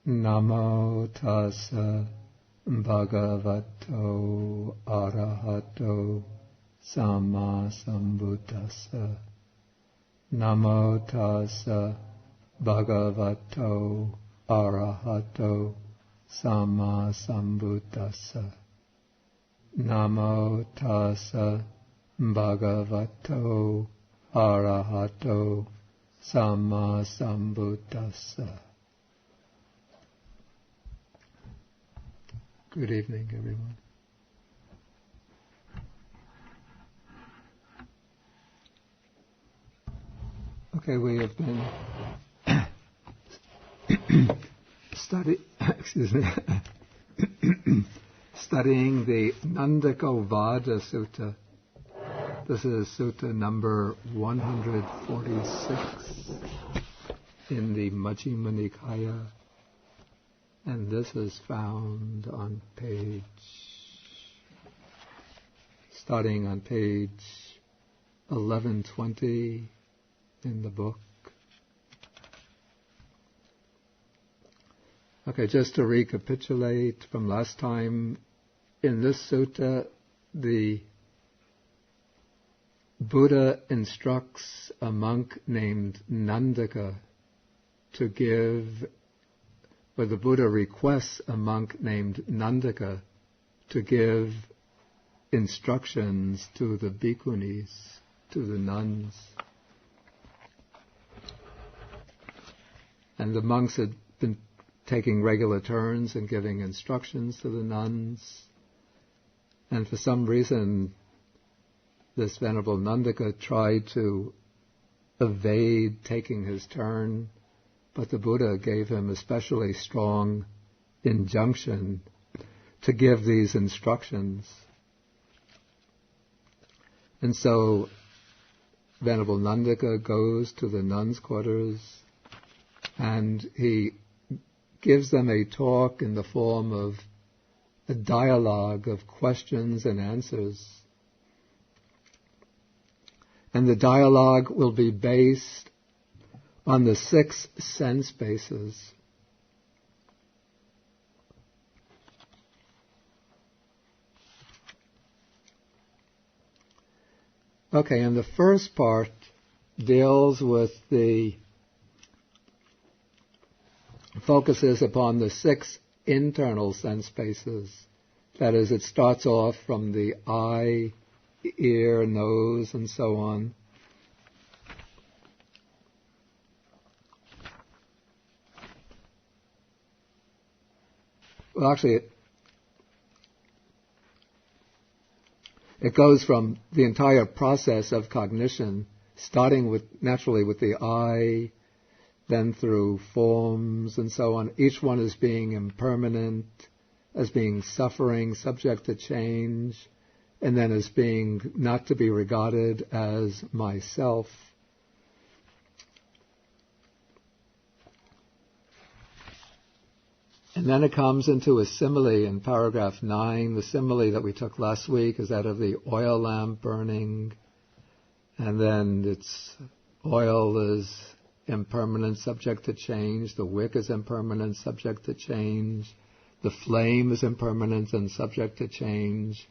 Namo tassa bhagavato arahato samma sambuddhassa. Namo tassa bhagavato arahato samma sambuddhassa. Namo tassa bhagavato arahato samma sambuddhassa. Good evening, everyone. Okay, we have been studying the Nandakovada Sutta. This is Sutta number 146 in the Majjhima Nikaya, and this is found on starting on page 1120 in the book. Okay, just to recapitulate from last time, in this sutta, the Buddha instructs a monk named Nandaka to give, or the Buddha requests a monk named Nandaka to give instructions to the bhikkhunis, to the nuns. And the monks had been taking regular turns and giving instructions to the nuns. And for some reason, this Venerable Nandaka tried to evade taking his turn, but the Buddha gave him a especially strong injunction to give these instructions. And so Venerable Nandaka goes to the nuns' quarters and he gives them a talk in the form of a dialogue of questions and answers. And the dialogue will be based on the 6 sense bases. Okay, and the first part deals with focuses upon the 6 internal sense bases. That is, it starts off from the eye, ear, nose, and so on. Well, actually, it goes from the entire process of cognition, starting naturally with the eye, then through forms and so on. Each one as being impermanent, as being suffering, subject to change, and then as being not to be regarded as myself. And then it comes into a simile in paragraph 9. The simile that we took last week is that of the oil lamp burning, and then its oil is impermanent, subject to change. The wick is impermanent, subject to change. The flame is impermanent and subject to change.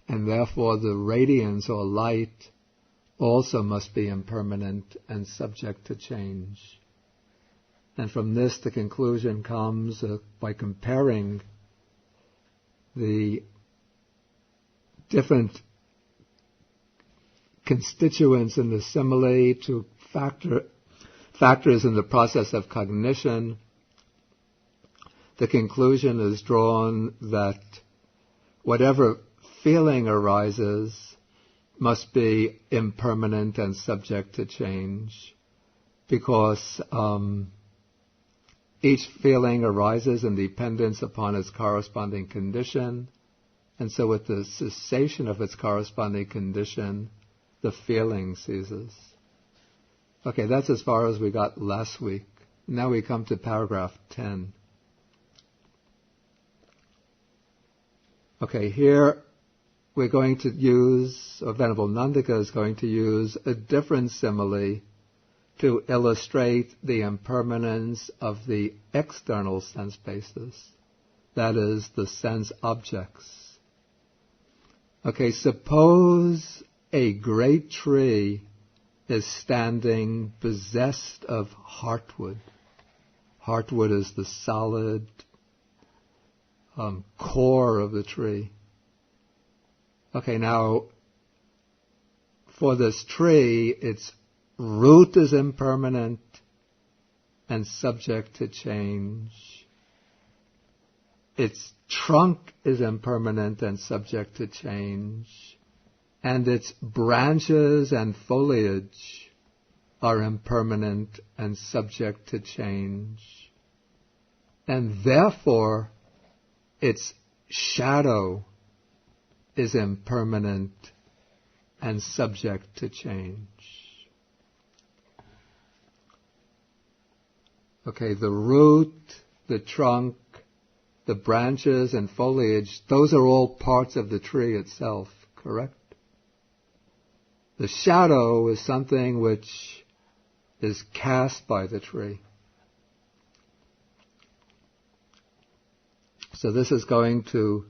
And therefore the radiance or light also must be impermanent and subject to change. And from this the conclusion comes by comparing the different constituents in the simile to factors in the process of cognition. The conclusion is drawn that whatever feeling arises must be impermanent and subject to change, because each feeling arises in dependence upon its corresponding condition, and so with the cessation of its corresponding condition, the feeling ceases. Okay, that's as far as we got last week. Now we come to paragraph 10. Okay, here we're going to use, or Venerable Nandaka is going to use a different simile to illustrate the impermanence of the external sense bases, that is, the sense objects. Okay, suppose a great tree is standing possessed of heartwood. Heartwood is the solid core of the tree. Okay, now, for this tree, its root is impermanent and subject to change. Its trunk is impermanent and subject to change. And its branches and foliage are impermanent and subject to change. And therefore, its shadow is impermanent and subject to change. Okay, the root, the trunk, the branches and foliage, those are all parts of the tree itself, correct? The shadow is something which is cast by the tree. So this is going to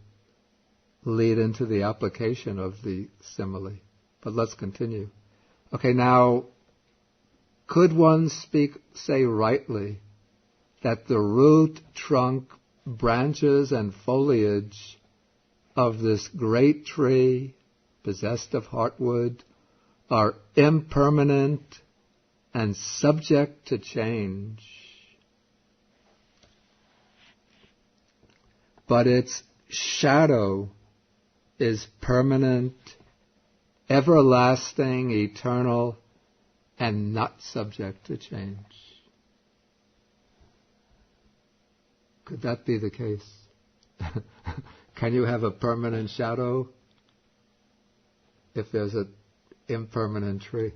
lead into the application of the simile. But let's continue. Okay, now, could one say rightly that the root, trunk, branches, and foliage of this great tree, possessed of heartwood, are impermanent and subject to change, but its shadow is permanent, everlasting, eternal, and not subject to change? Could that be the case? Can you have a permanent shadow if there's an impermanent tree?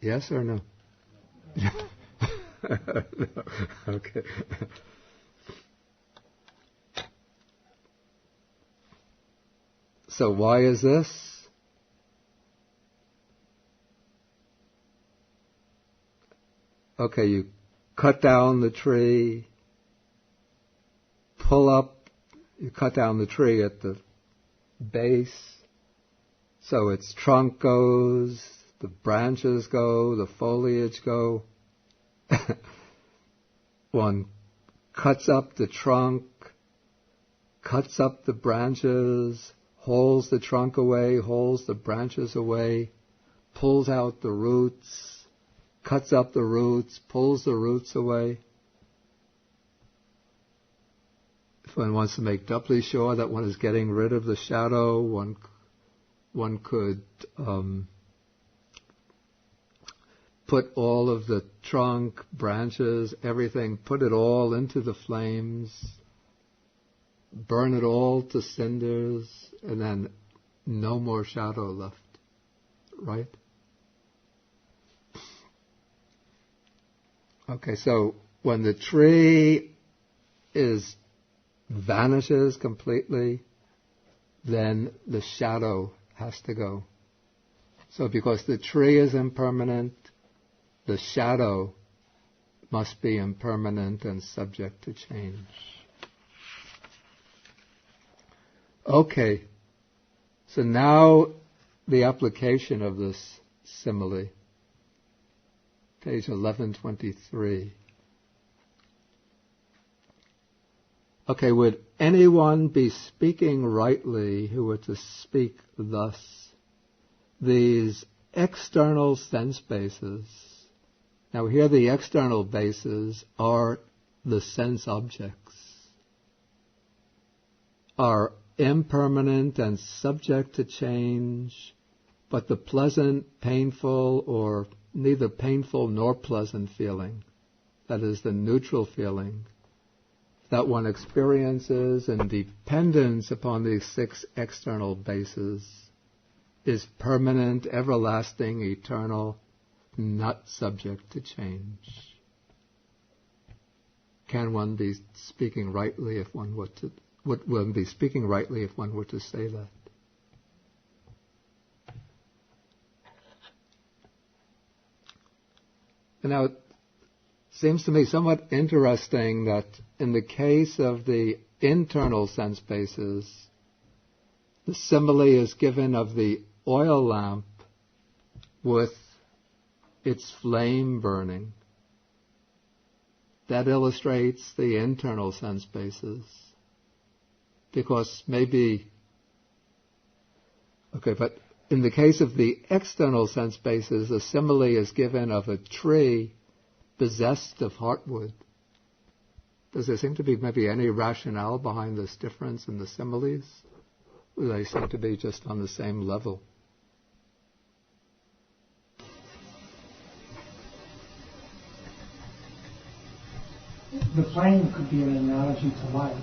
Yes or no? No. Okay. So why is this? Okay, you cut down the tree, you cut down the tree at the base, so its trunk goes, the branches go, the foliage go. One cuts up the trunk, cuts up the branches, hauls the trunk away, hauls the branches away, pulls out the roots, cuts up the roots, pulls the roots away. If one wants to make doubly sure that one is getting rid of the shadow, one could put all of the trunk, branches, everything, put it all into the flames, burn it all to cinders, and then no more shadow left. Right? Okay, so when the tree vanishes completely, then the shadow has to go. So because the tree is impermanent, the shadow must be impermanent and subject to change. Okay, so now the application of this simile. Page 1123. Okay, would anyone be speaking rightly who were to speak thus? These external sense bases. Now here the external bases are the sense objects, are impermanent and subject to change, but the pleasant, painful, or neither painful nor pleasant feeling, that is the neutral feeling, that one experiences in dependence upon these 6 external bases, is permanent, everlasting, eternal, not subject to change. Can one be speaking rightly if one were to? Would one be speaking rightly if one were to say that? Now, it seems to me somewhat interesting that in the case of the internal sense bases, the simile is given of the oil lamp with its flame burning. That illustrates the internal sense bases. Because maybe, but in the case of the external sense bases, a simile is given of a tree possessed of heartwood. Does there seem to be maybe any rationale behind this difference in the similes? Or they seem to be just on the same level? The flame could be an analogy to light.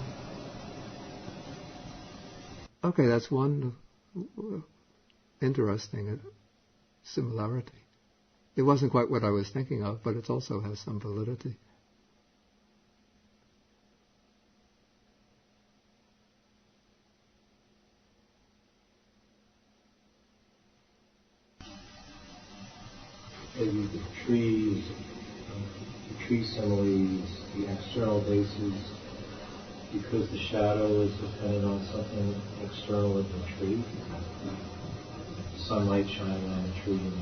Okay, that's one interesting similarity. It wasn't quite what I was thinking of, but it also has some validity. Maybe the trees, the tree similes, the external bases, because the shadow is dependent on something external of the tree. Sunlight shining on the tree and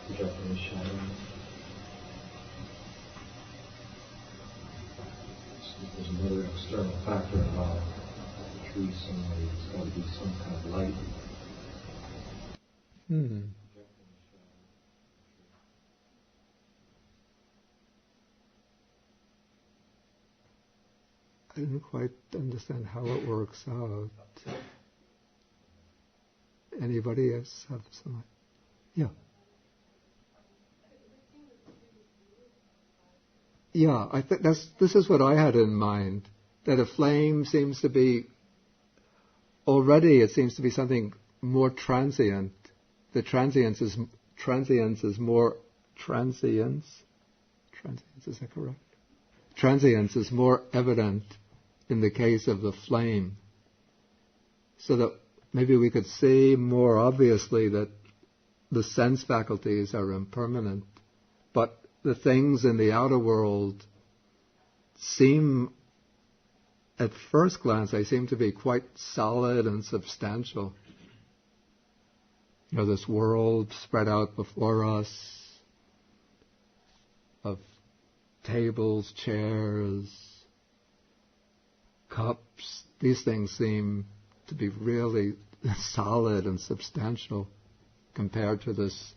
projecting the shadow. So there's another external factor involved. The tree simile, it's got to be some kind of light. I didn't quite understand how it works out. Anybody else have some? Yeah. Yeah, I think this is what I had in mind. That a flame seems to be something more transient. The transience is more transience. Transience, is that correct? Transience is more evident in the case of the flame, so that maybe we could see more obviously that the sense faculties are impermanent, but the things in the outer world seem, at first glance, they seem to be quite solid and substantial. You know, this world spread out before us of tables, chairs, cups, these things seem to be really solid and substantial compared to this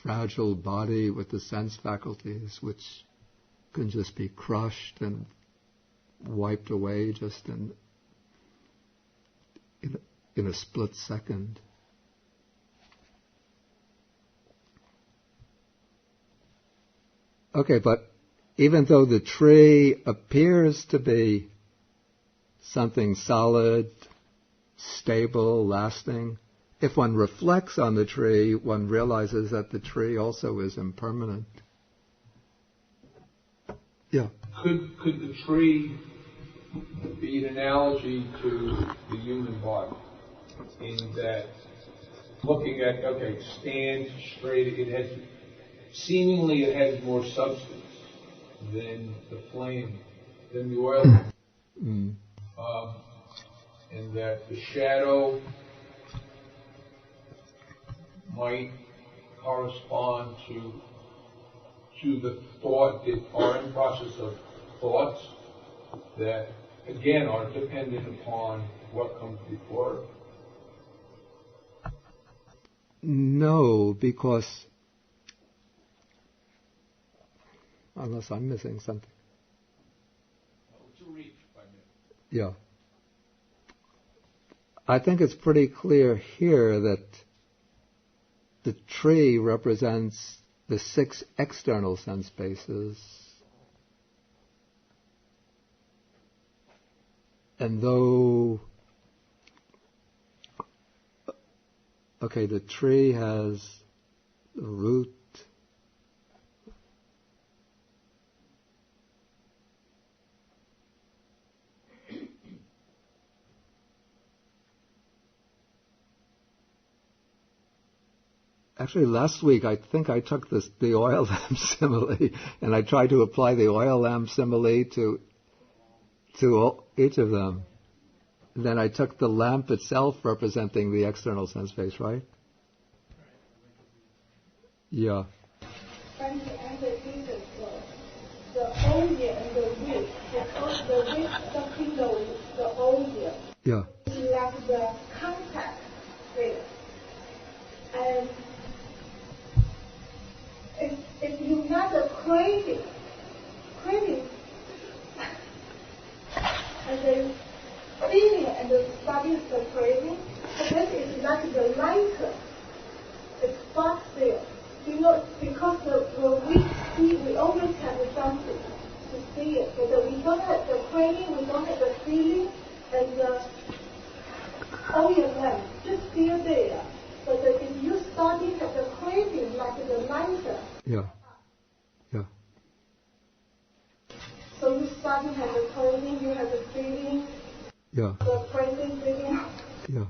fragile body with the sense faculties, which can just be crushed and wiped away just in a split second. Okay, but even though the tree appears to be something solid, stable, lasting, if one reflects on the tree, one realizes that the tree also is impermanent. Yeah. Could the tree be an analogy to the human body in that looking at, stands straight, it has more substance than the flame, than the oil. And that the shadow might correspond to the thought that are in process of thoughts that, again, are dependent upon what comes before. No, because unless I'm missing something. It's a reach by me. Yeah. I think it's pretty clear here that the tree represents the 6 external sense bases. And though, the tree has the root, Actually, last week I think I took the oil lamp simile, and I tried to apply the oil lamp simile to each of them. And then I took the lamp itself representing the external sense space, right? Yeah. And the oil and the wick, because the wick, the pillow is the oil. Yeah. It's like the contact there. And if you have a craving, and then feeling and the study is the craving, then it's like the lighter. It sparks there. You know, because we see, we always have something to see it, but we don't have the craving, we don't have the feeling, and the oil lamp just still there. But if you start to have the craving, like the lighter. Yeah. Yeah. So you start to have the craving, you have the feeling. Yeah. The craving feeling. Yeah.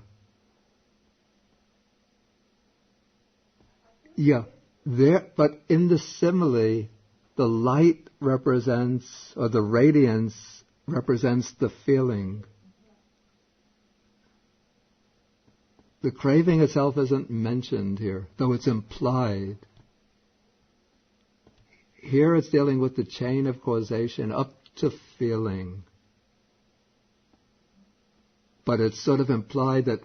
Yeah. There, but in the simile, the light represents, or the radiance represents the feeling. The craving itself isn't mentioned here, though it's implied. Here it's dealing with the chain of causation up to feeling. But it's sort of implied that,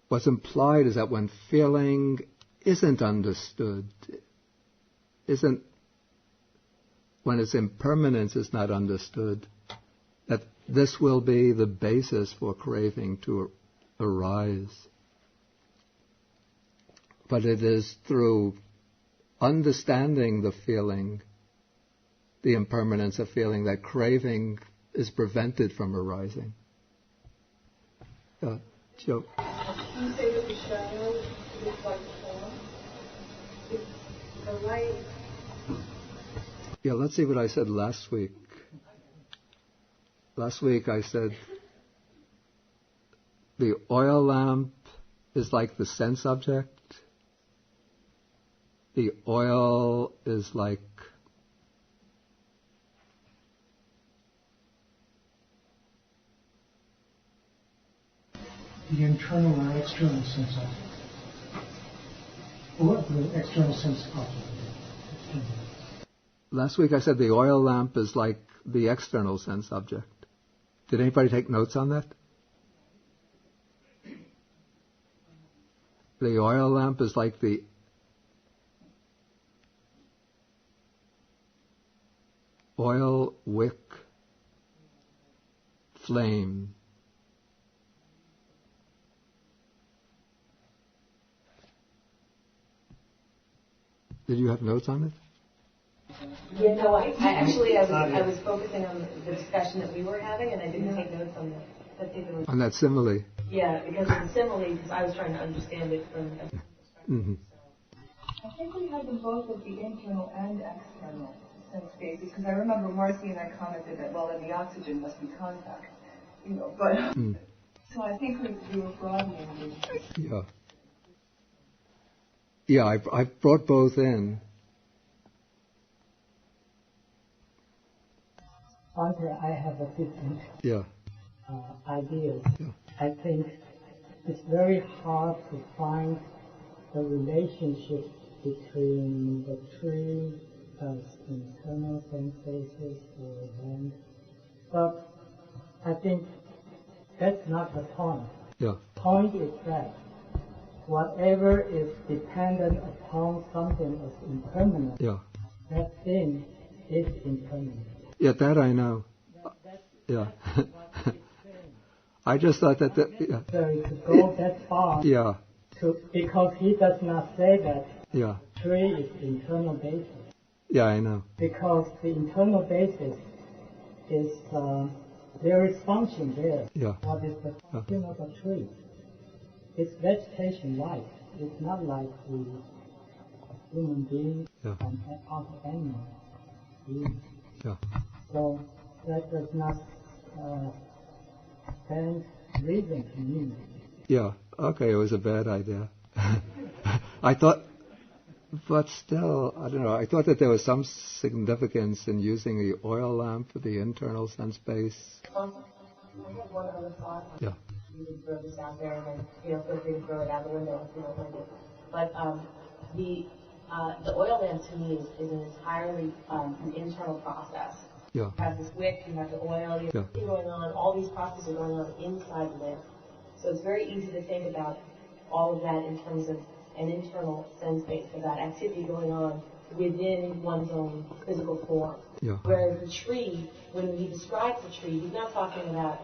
what's implied is that when feeling isn't understood, when its impermanence is not understood, that this will be the basis for craving to arise. But it is through understanding the feeling, the impermanence of feeling, that craving is prevented from arising. Joe? You say that the shadow is like form. It's the light. Yeah, let's see what I said last week. Last week I said the oil lamp is like the sense object. The oil is like the internal or external sense object. Or the external sense object. Last week I said the oil lamp is like the external sense object. Did anybody take notes on that? The oil lamp is like the oil wick flame. Did you have notes on it? Yeah, no, I was focusing on the discussion that we were having, and I didn't take notes on that particular. On that simile. Yeah, because of the simile, because I was trying to understand it from a different perspective. Mm-hmm. I think we had them both at the internal and external sense bases, because I remember Marcy and I commented that, well, then the oxygen must be contact, but so I think we were broadening the. Yeah. Yeah, I brought both in. Andre, I have a different ideas. Yeah. I think it's very hard to find the relationship between the three internal sensations or land. But I think that's not the point. Yeah. The point is that whatever is dependent upon something as impermanent, that thing is impermanent. Yeah, that I know. Yeah. I just thought that. Necessary to go that far. Yeah. Because he does not say that. Yeah. Three is the internal basis. Yeah, I know. Because the internal basis is there is function there. Yeah. What is the function of a tree? It's vegetation life. It's not like the human being and other animals. Yeah. So that does not stand reason to me. Yeah. Okay, it was a bad idea. I thought, but still, I don't know, I thought that there was some significance in using the oil lamp for the internal sense base. I have one other thought. Yeah. You can throw this out there and then, feel free to throw it out the window if you don't like it. But the oil lamp to me is an entirely an internal process. Yeah. You have this wick, you have the oil, you have everything going on, all these processes are going on inside the lamp. So it's very easy to think about all of that in terms of an internal sense base, of that activity going on within one's own physical form. Yeah. Whereas the tree, when he describes the tree, he's not talking about,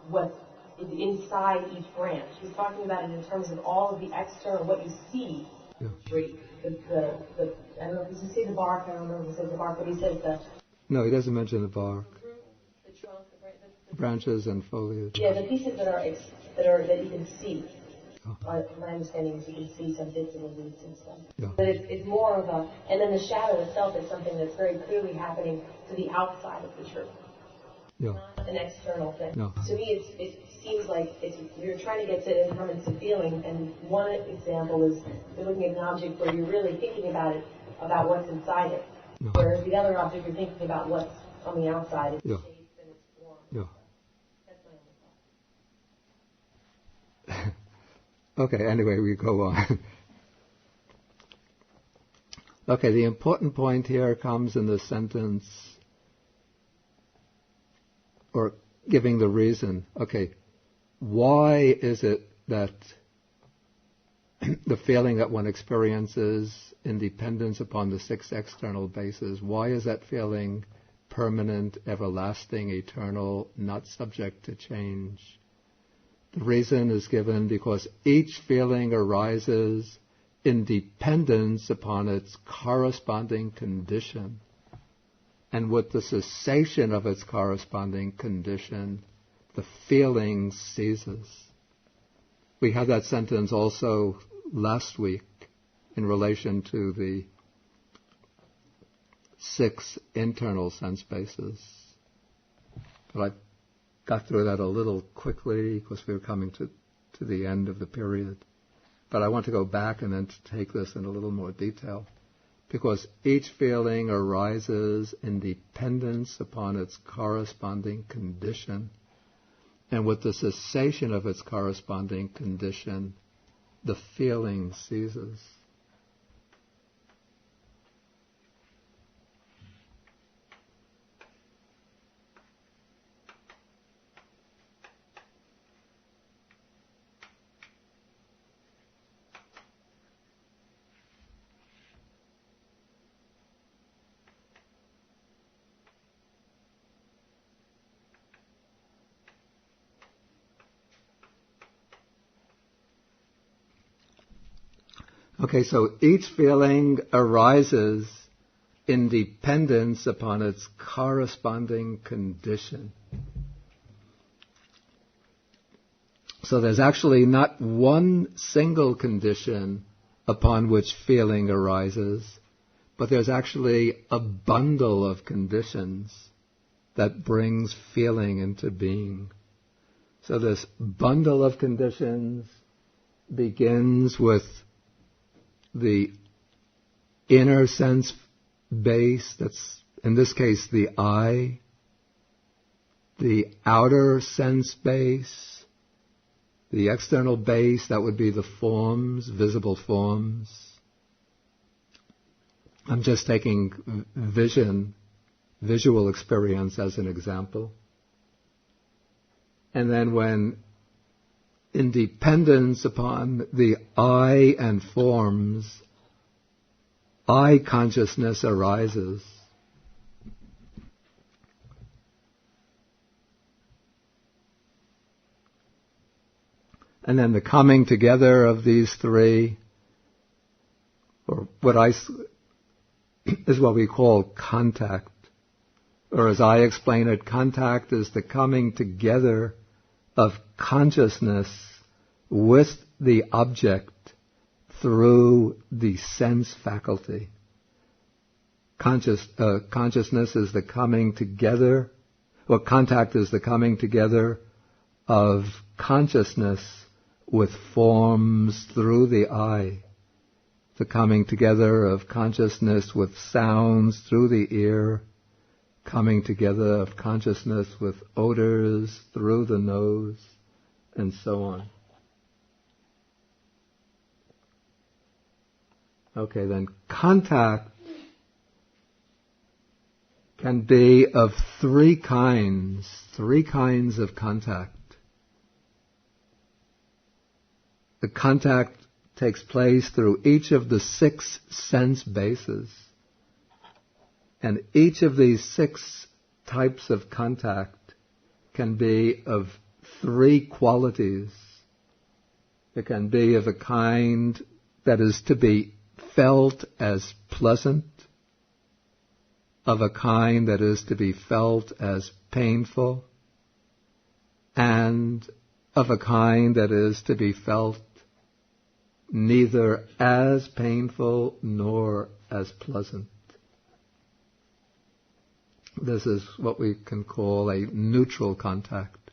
what's inside each branch. He's talking about it in terms of all of the external, what you see in the tree. I don't know if he say the bark, I don't remember if he says the bark, but he says No, he doesn't mention the bark. The trunk, the branches and foliage. Yeah, the pieces that you can see. My understanding is you can see some bits of the leaves and stuff. Yeah. But it's more of and then the shadow itself is something that's very clearly happening to the outside of the tree. Yeah. Not an external thing. No. To me, it seems like you're trying to get to impermanence of feeling, and one example is you're looking at an object where you're really thinking about what's inside it. No. Whereas the other object, you're thinking about what's on the outside, its shape and its form. Yeah. That's my only thought. Okay, anyway, we go on. Okay, the important point here comes in the sentence, or giving the reason. Okay, why is it that the feeling that one experiences in dependence upon the six external bases, why is that feeling permanent, everlasting, eternal, not subject to change? The reason is given because each feeling arises in dependence upon its corresponding condition. And with the cessation of its corresponding condition, the feeling ceases. We had that sentence also last week in relation to the 6 internal sense bases. But I got through that a little quickly because we were coming to the end of the period. But I want to go back and then to take this in a little more detail. Because each feeling arises in dependence upon its corresponding condition. And with the cessation of its corresponding condition, the feeling ceases. Okay, so each feeling arises in dependence upon its corresponding condition. So there's actually not one single condition upon which feeling arises, but there's actually a bundle of conditions that brings feeling into being. So this bundle of conditions begins with the inner sense base, that's in this case the I, the outer sense base, the external base, that would be the forms, visible forms. I'm just taking visual experience as an example. And then when in dependence upon the I and forms, I consciousness arises. And then the coming together of these three, or is what we call contact. Or as I explain it, contact is the coming together of consciousness with the object through the sense faculty. Consciousness is the coming together, or contact is the coming together of consciousness with forms through the eye, the coming together of consciousness with sounds through the ear, coming together of consciousness with odors through the nose, and so on. Okay, then contact can be of three kinds of contact. The contact takes place through each of the 6 sense bases. And each of these 6 types of contact can be of 3 qualities. It can be of a kind that is to be felt as pleasant, of a kind that is to be felt as painful, and of a kind that is to be felt neither as painful nor as pleasant. This is what we can call a neutral contact.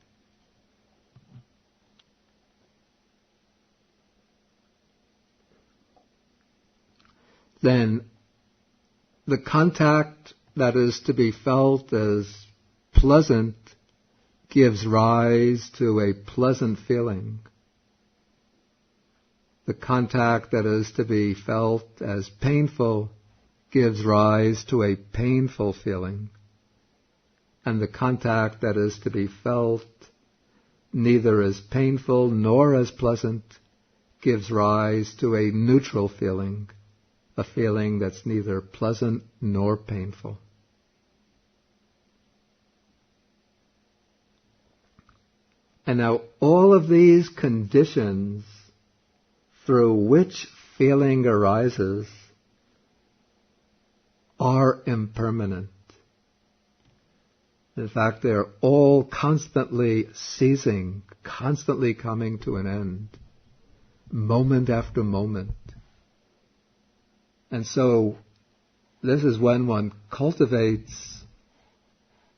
Then the contact that is to be felt as pleasant gives rise to a pleasant feeling. The contact that is to be felt as painful gives rise to a painful feeling. And the contact that is to be felt neither as painful nor as pleasant gives rise to a neutral feeling, a feeling that's neither pleasant nor painful. And now all of these conditions through which feeling arises are impermanent. In fact, they're all constantly ceasing, constantly coming to an end, moment after moment. And so this is when one cultivates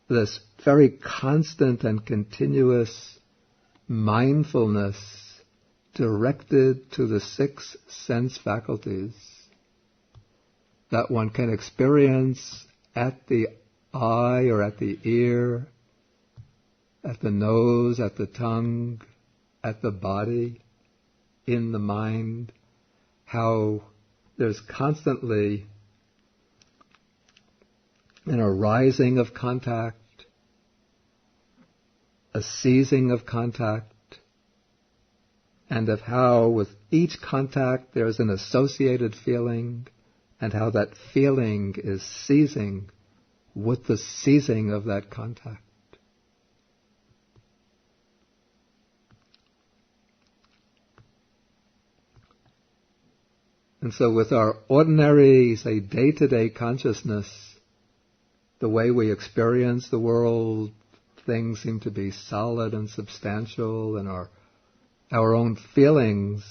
this very constant and continuous mindfulness directed to the 6 sense faculties that one can experience at the eye or at the ear, at the nose, at the tongue, at the body, in the mind, how there's constantly an arising of contact, a ceasing of contact, and of how with each contact there's an associated feeling, and how that feeling is ceasing with the ceasing of that contact. And so with our ordinary, say, day-to-day consciousness, the way we experience the world, things seem to be solid and substantial, and our own feelings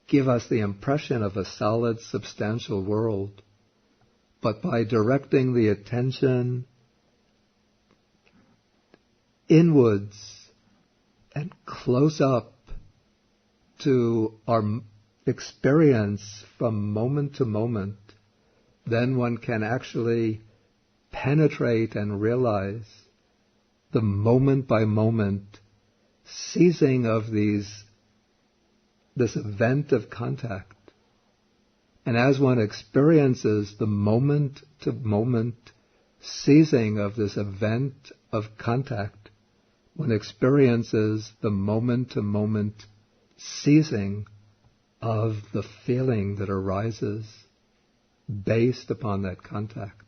give us the impression of a solid, substantial world. But by directing the attention inwards and close up to our experience from moment to moment, then one can actually penetrate and realize the moment by moment ceasing of this event of contact. And as one experiences the moment to moment ceasing of this event of contact, one experiences the moment to moment ceasing of the feeling that arises based upon that contact.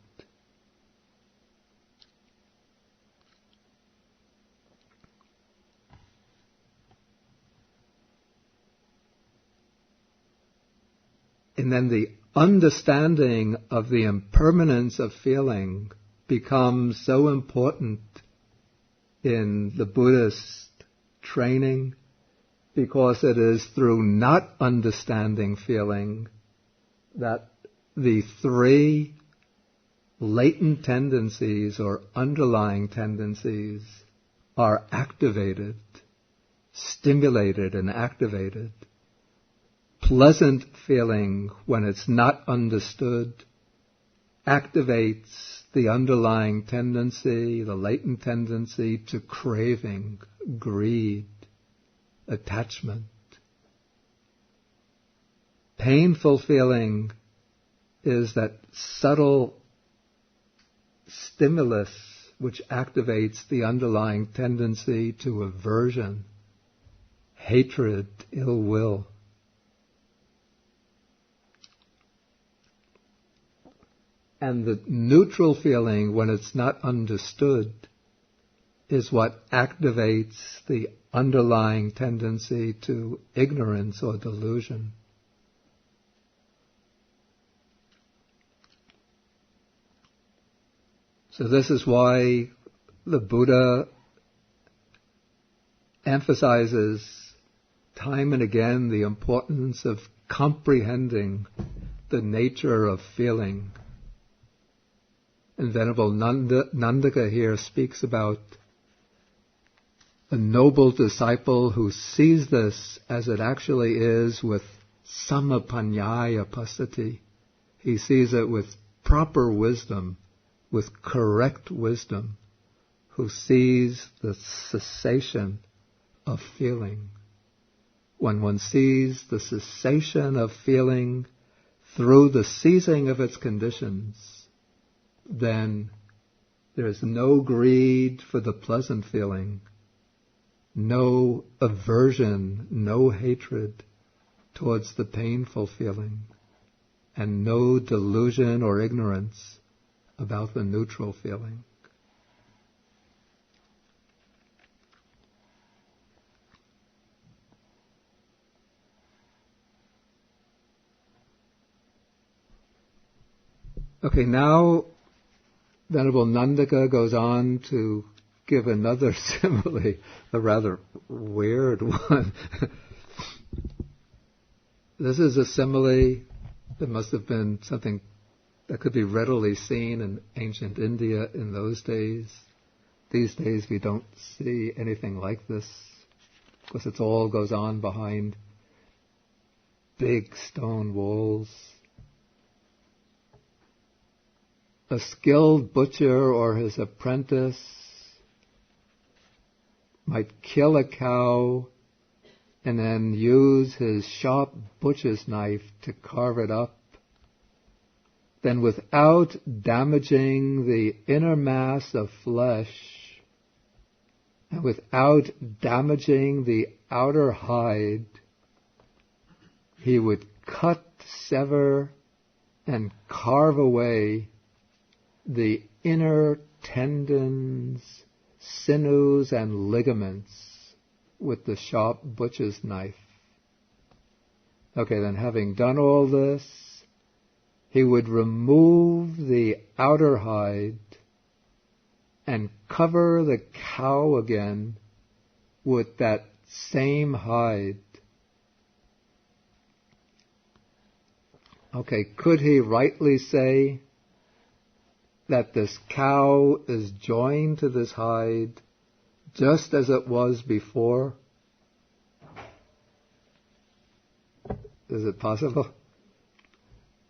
And then the understanding of the impermanence of feeling becomes so important in the Buddhist training, because it is through not understanding feeling that the 3 latent tendencies or underlying tendencies are activated, stimulated and activated. Pleasant feeling, when it's not understood, activates the underlying tendency, the latent tendency to craving, greed, attachment. Painful feeling is that subtle stimulus which activates the underlying tendency to aversion, hatred, ill will. And the neutral feeling, when it's not understood, is what activates the underlying tendency to ignorance or delusion. So this is why the Buddha emphasizes time and again the importance of comprehending the nature of feeling. And Venerable Nandaka here speaks about a noble disciple who sees this as it actually is with samapanyaya pasati. He sees it with proper wisdom, with correct wisdom, who sees the cessation of feeling. When one sees the cessation of feeling through the ceasing of its conditions, then there is no greed for the pleasant feeling, no aversion, no hatred towards the painful feeling, and no delusion or ignorance about the neutral feeling. Okay, now Venerable Nandaka goes on to give another simile, a rather weird one. This is a simile that must have been something that could be readily seen in ancient India in those days. These days we don't see anything like this, because it all goes on behind big stone walls. A skilled butcher or his apprentice might kill a cow and then use his sharp butcher's knife to carve it up. Then without damaging the inner mass of flesh and without damaging the outer hide, he would cut, sever, and carve away the inner tendons, sinews, and ligaments with the sharp butcher's knife. Okay, then having done all this, he would remove the outer hide and cover the cow again with that same hide. Okay, could he rightly say that this cow is joined to this hide just as it was before? Is it possible?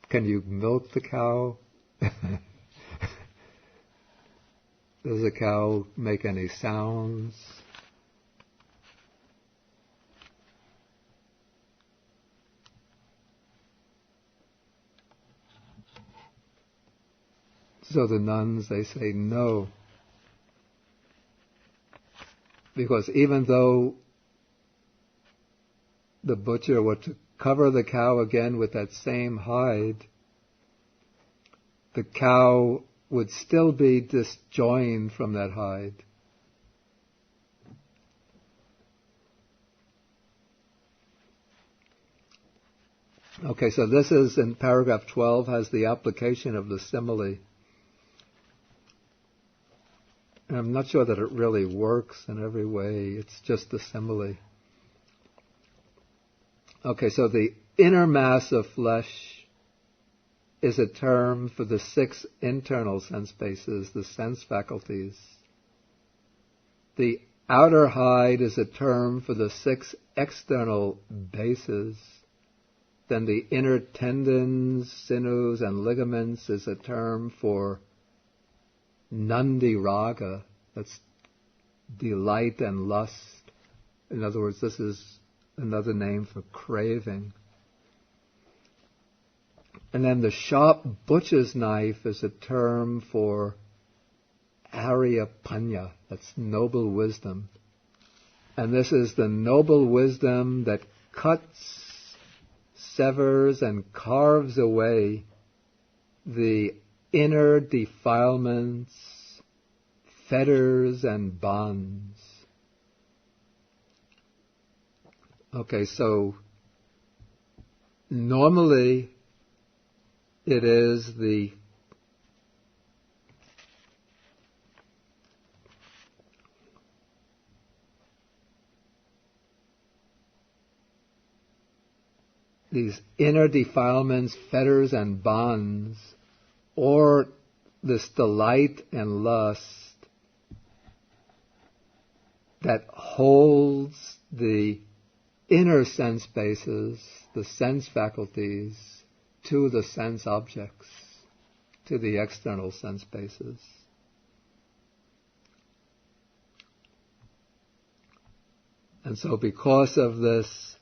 Can you milk the cow? Does the cow make any sounds? So the nuns, they say no. Because even though the butcher were to cover the cow again with that same hide, the cow would still be disjoined from that hide. Okay, so this is in paragraph 12, has the application of the simile. And I'm not sure that it really works in every way. It's just a simile. Okay, so the inner mass of flesh is a term for the 6 internal sense bases, the sense faculties. The outer hide is a term for the 6 external bases. Then the inner tendons, sinews, and ligaments is a term for nandi raga, that's delight and lust. In other words, this is another name for craving. And then the sharp butcher's knife is a term for Arya Panya, that's noble wisdom. And this is the noble wisdom that cuts, severs, and carves away the inner defilements, fetters, and bonds. Okay, so normally it is these inner defilements, fetters, and bonds, or this delight and lust that holds the inner sense bases, the sense faculties, to the sense objects, to the external sense bases. And so because of this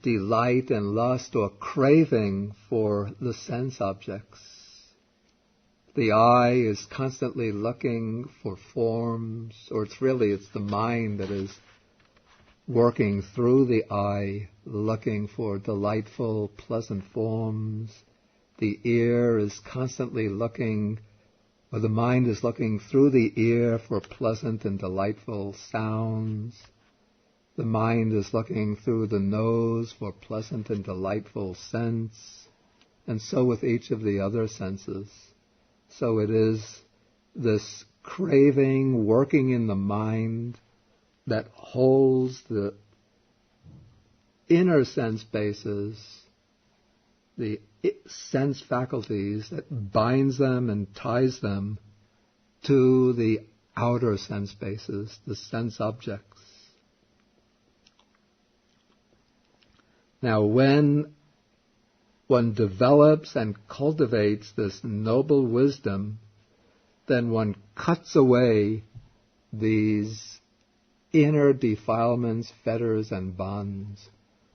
delight and lust or craving for the sense objects, the eye is constantly looking for forms, or it's the mind that is working through the eye, looking for delightful, pleasant forms. The ear is constantly looking, or the mind is looking through the ear for pleasant and delightful sounds. The mind is looking through the nose for pleasant and delightful scents, and so with each of the other senses. So it is this craving working in the mind that holds the inner sense bases, the sense faculties, that binds them and ties them to the outer sense bases, the sense objects. Now, when one develops and cultivates this noble wisdom, then one cuts away these inner defilements, fetters, and bonds.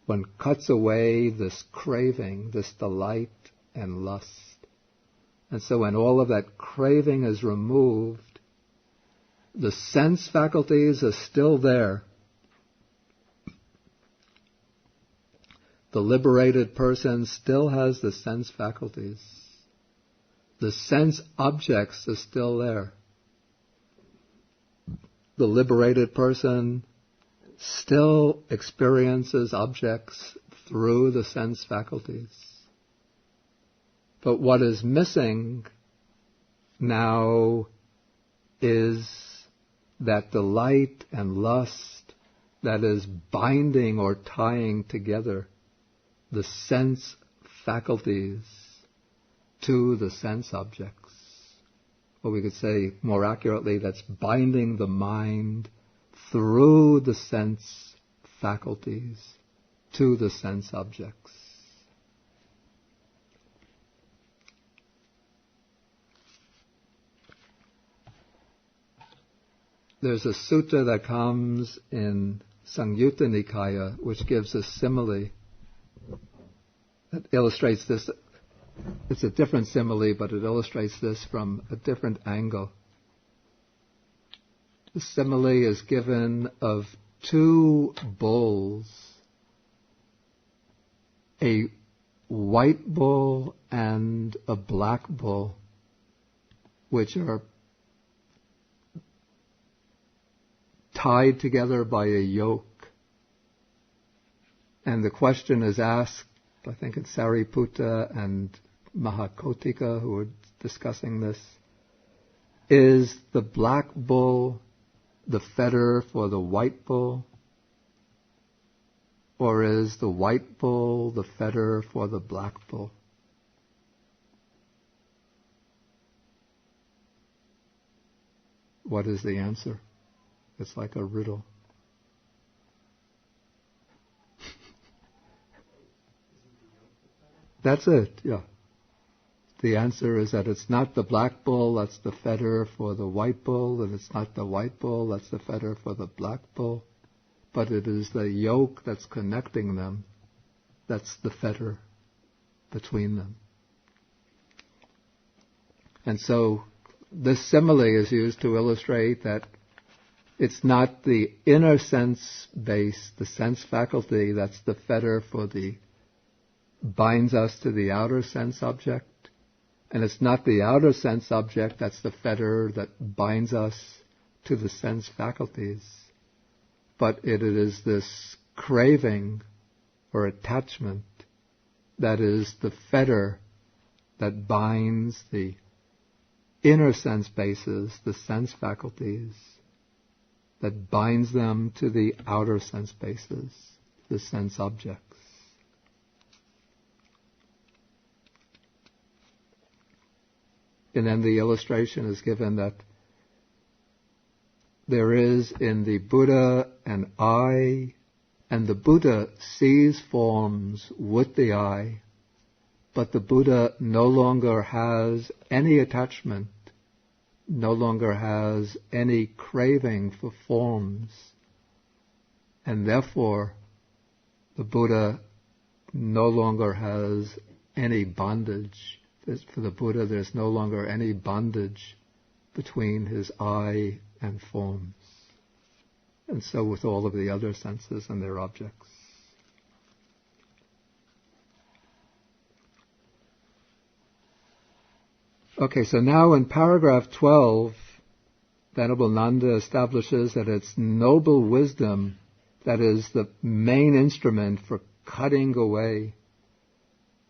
One cuts away this craving, this delight and lust. And so when all of that craving is removed, the sense faculties are still there. The liberated person still has the sense faculties. The sense objects are still there. The liberated person still experiences objects through the sense faculties. But what is missing now is that delight and lust that is binding or tying together the sense faculties to the sense objects. Or we could say more accurately, that's binding the mind through the sense faculties to the sense objects. There's a sutta that comes in Samyutta Nikaya which gives a simile that illustrates this. It's a different simile, but it illustrates this from a different angle. The simile is given of 2 bulls, a white bull and a black bull, which are tied together by a yoke. And the question is asked, I think it's Sariputta and Mahakotika who are discussing this. Is the black bull the fetter for the white bull? Or is the white bull the fetter for the black bull? What is the answer? It's like a riddle. That's it, yeah. The answer is that it's not the black bull, that's the fetter for the white bull, and it's not the white bull, that's the fetter for the black bull, but it is the yoke that's connecting them, that's the fetter between them. And so this simile is used to illustrate that it's not the inner sense base, the sense faculty, that's the fetter for the binds us to the outer sense object. And it's not the outer sense object that's the fetter that binds us to the sense faculties. But it is this craving or attachment that is the fetter that binds the inner sense bases, the sense faculties, that binds them to the outer sense bases, the sense objects. And then the illustration is given that there is in the Buddha an eye, and the Buddha sees forms with the eye, but the Buddha no longer has any attachment, no longer has any craving for forms, and therefore the Buddha no longer has any bondage. For the Buddha, there's no longer any bondage between his eye and forms. And so with all of the other senses and their objects. Okay, so now in paragraph 12, Venerable Nanda establishes that it's noble wisdom that is the main instrument for cutting away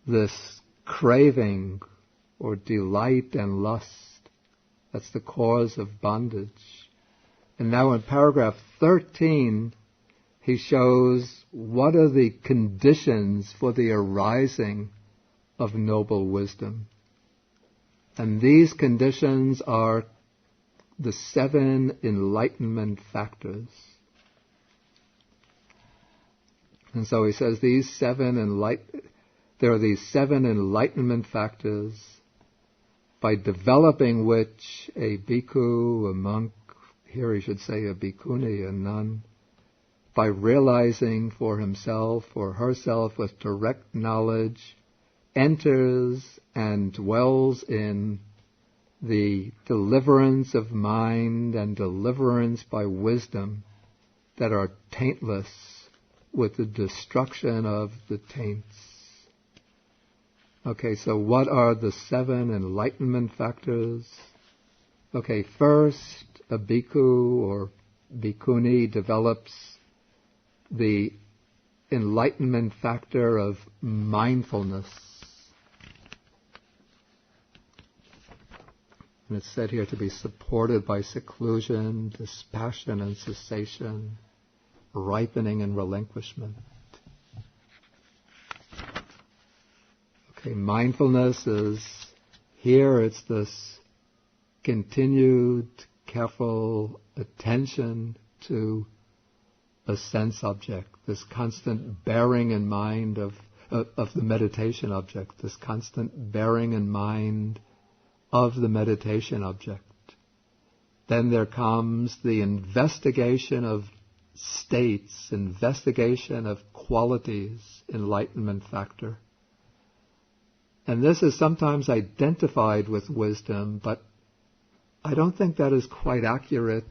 this craving or delight and lust. That's the cause of bondage. And now in paragraph 13, he shows what are the conditions for the arising of noble wisdom. And these conditions are the 7 enlightenment factors. And so he says there are these 7 enlightenment factors by developing which a bhikkhu, a monk, here he should say a bhikkhuni, a nun, by realizing for himself or herself with direct knowledge, enters and dwells in the deliverance of mind and deliverance by wisdom that are taintless with the destruction of the taints. Okay, so what are the 7 enlightenment factors? Okay, first, a bhikkhu or bhikkhuni develops the enlightenment factor of mindfulness. And it's said here to be supported by seclusion, dispassion and cessation, ripening and relinquishment. Okay, mindfulness is here, it's this continued, careful attention to a sense object, this constant bearing in mind of the meditation object, this constant bearing in mind of the meditation object. Then there comes the investigation of states, investigation of qualities, enlightenment factor. And this is sometimes identified with wisdom, but I don't think that is quite accurate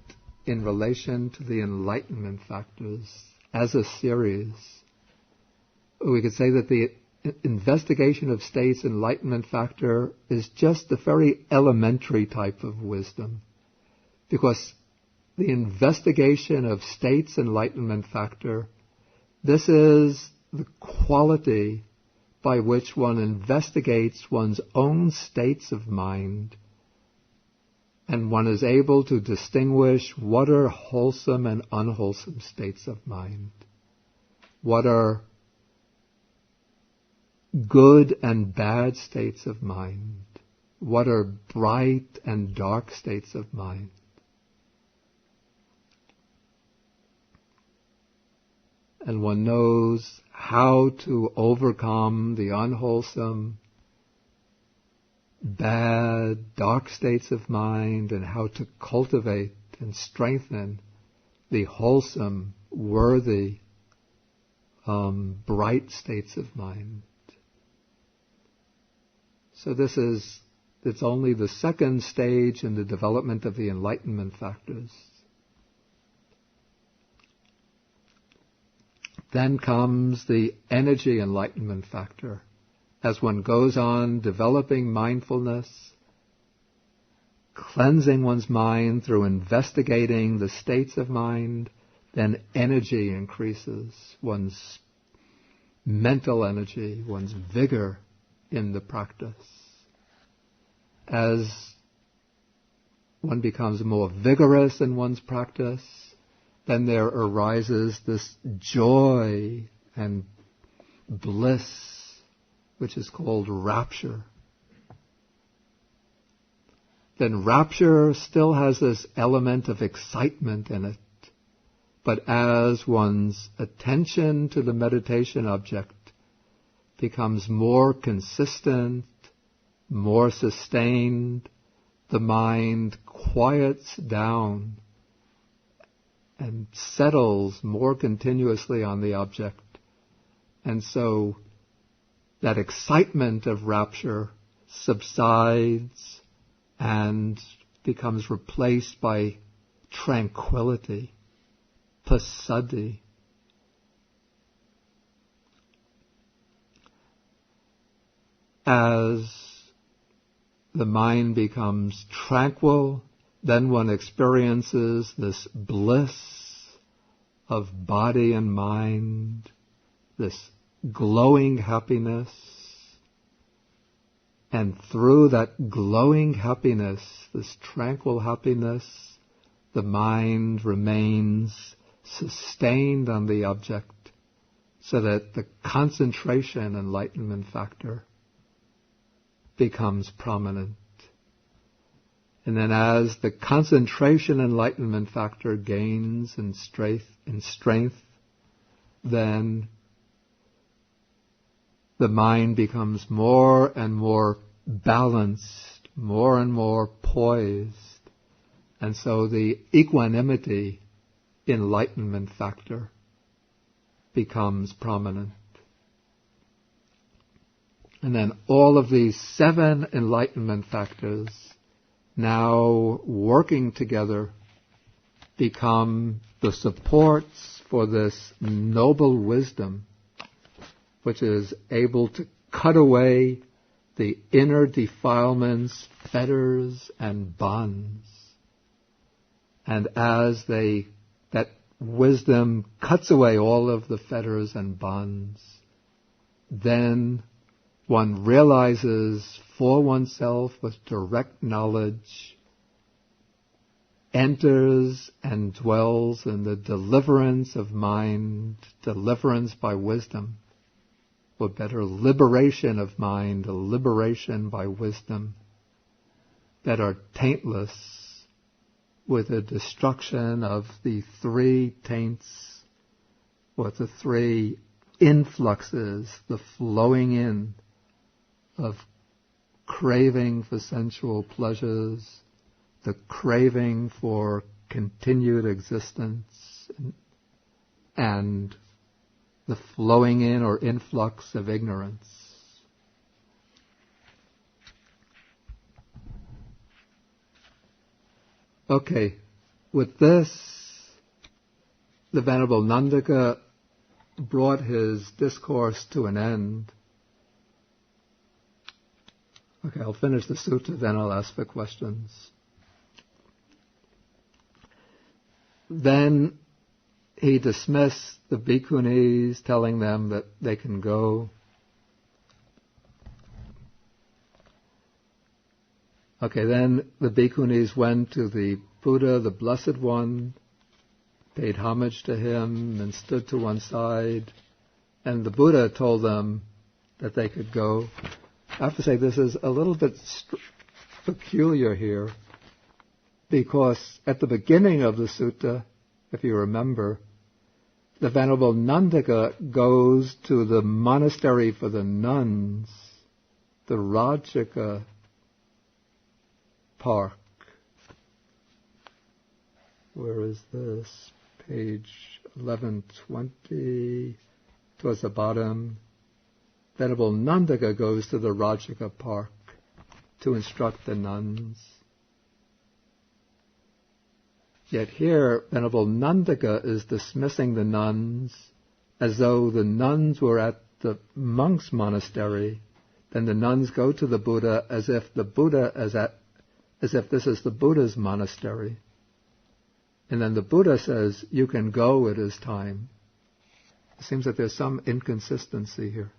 in relation to the enlightenment factors as a series. We could say that the investigation of states enlightenment factor is just the very elementary type of wisdom, because the investigation of states enlightenment factor, this is the quality by which one investigates one's own states of mind, and one is able to distinguish what are wholesome and unwholesome states of mind, what are good and bad states of mind, what are bright and dark states of mind. and one knows how to overcome the unwholesome, bad, dark states of mind, and how to cultivate and strengthen the wholesome, worthy, bright states of mind. So it's only the second stage in the development of the enlightenment factors. Then comes the energy enlightenment factor. As one goes on developing mindfulness, cleansing one's mind through investigating the states of mind, then energy increases, one's mental energy, one's vigor in the practice. As one becomes more vigorous in one's practice, then there arises this joy and bliss, which is called rapture. Then rapture still has this element of excitement in it, but as one's attention to the meditation object becomes more consistent, more sustained, the mind quiets down and settles more continuously on the object. And so that excitement of rapture subsides and becomes replaced by tranquility, passaddhi. As the mind becomes tranquil, then one experiences this bliss of body and mind, this glowing happiness. And through that glowing happiness, this tranquil happiness, the mind remains sustained on the object so that the concentration enlightenment factor becomes prominent. And then as the concentration enlightenment factor gains in strength, then the mind becomes more and more balanced, more and more poised. And so the equanimity enlightenment factor becomes prominent. And then all of these 7 enlightenment factors now working together become the supports for this noble wisdom, which is able to cut away the inner defilements, fetters, and bonds. And as that wisdom cuts away all of the fetters and bonds, then one realizes for oneself with direct knowledge, enters and dwells in the deliverance of mind, deliverance by wisdom, or better, liberation of mind, a liberation by wisdom, that are taintless with the destruction of the 3 taints, or the 3 influxes, the flowing in of craving for sensual pleasures, the craving for continued existence, and the flowing in or influx of ignorance. Okay, with this, the Venerable Nandaka brought his discourse to an end. Okay, I'll finish the sutta, then I'll ask for questions. Then he dismissed the bhikkhunis, telling them that they can go. Okay, then the bhikkhunis went to the Buddha, the Blessed One, paid homage to him, and stood to one side. And the Buddha told them that they could go. I have to say this is a little bit peculiar here, because at the beginning of the sutta, if you remember, the Venerable Nandaka goes to the monastery for the nuns, the Rajika Park. Where is this? Page 1120, towards the bottom. Venerable Nandaka goes to the Rajika Park to instruct the nuns. Yet here, Venerable Nandaka is dismissing the nuns as though the nuns were at the monks' monastery. Then the nuns go to the Buddha as if this is the Buddha's monastery. And then the Buddha says, "You can go, it is time." It seems that there's some inconsistency here.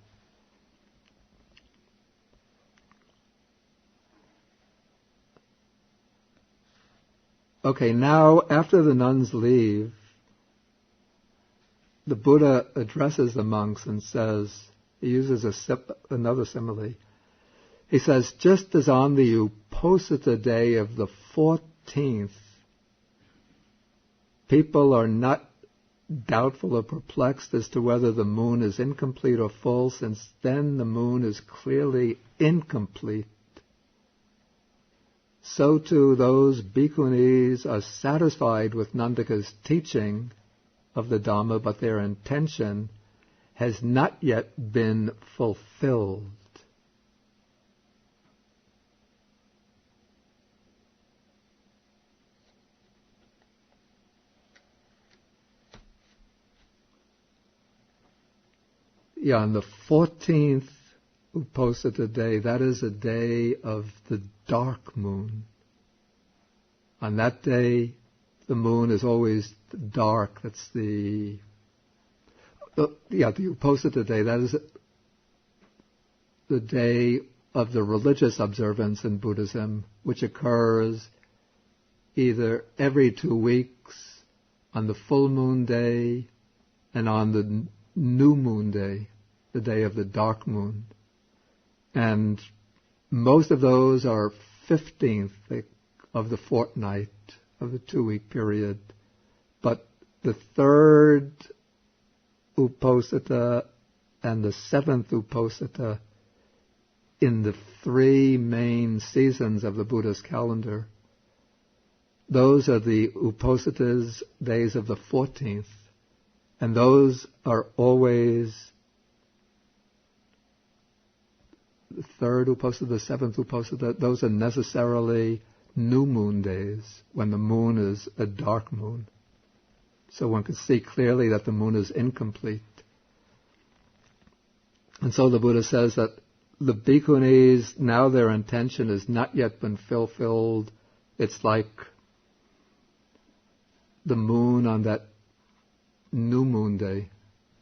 Okay, now after the nuns leave, the Buddha addresses the monks and says, he uses another simile. He says, just as on the Uposita day of the 14th, people are not doubtful or perplexed as to whether the moon is incomplete or full, since then the moon is clearly incomplete. So too those bhikkhunis are satisfied with Nandaka's teaching of the Dhamma, but their intention has not yet been fulfilled. Yeah, on the 14th Uposita day, that is a day of the dark moon. On that day, the moon is always dark. That's the Uposita day. That is the day of the religious observance in Buddhism, which occurs either every 2 weeks, on the full moon day, and on the new moon day, the day of the dark moon. And most of those are 15th of the fortnight of the 2-week period. But the 3rd Uposita and the 7th Uposita in the 3 main seasons of the Buddha's calendar, those are the Upositas days of the 14th. And those are always the 3rd Uposita, the 7th Uposita, those are necessarily new moon days, when the moon is a dark moon. So one can see clearly that the moon is incomplete. And so the Buddha says that the bhikkhunis, now their intention has not yet been fulfilled. It's like the moon on that new moon day.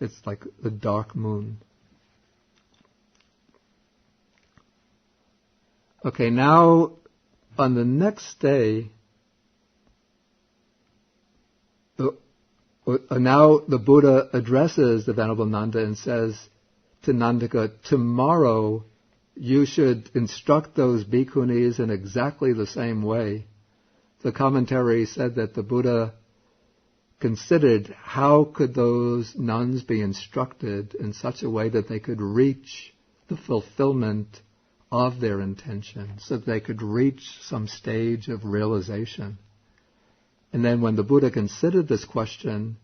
It's like the dark moon. Okay, now on the next day, now the Buddha addresses the Venerable Nanda and says to Nandaka, tomorrow you should instruct those bhikkhunis in exactly the same way. The commentary said that the Buddha considered how could those nuns be instructed in such a way that they could reach the fulfillment of their intention, so that they could reach some stage of realization. And then when the Buddha considered this question,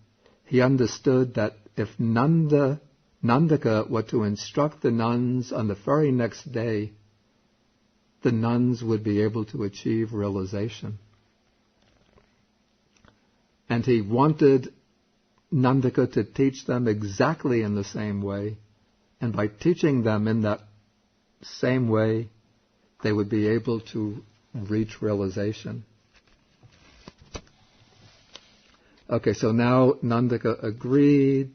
he understood that if Nandaka were to instruct the nuns on the very next day, the nuns would be able to achieve realization. And he wanted Nandaka to teach them exactly in the same way, and by teaching them in that same way, they would be able to reach realization. Okay, so now Nandaka agreed,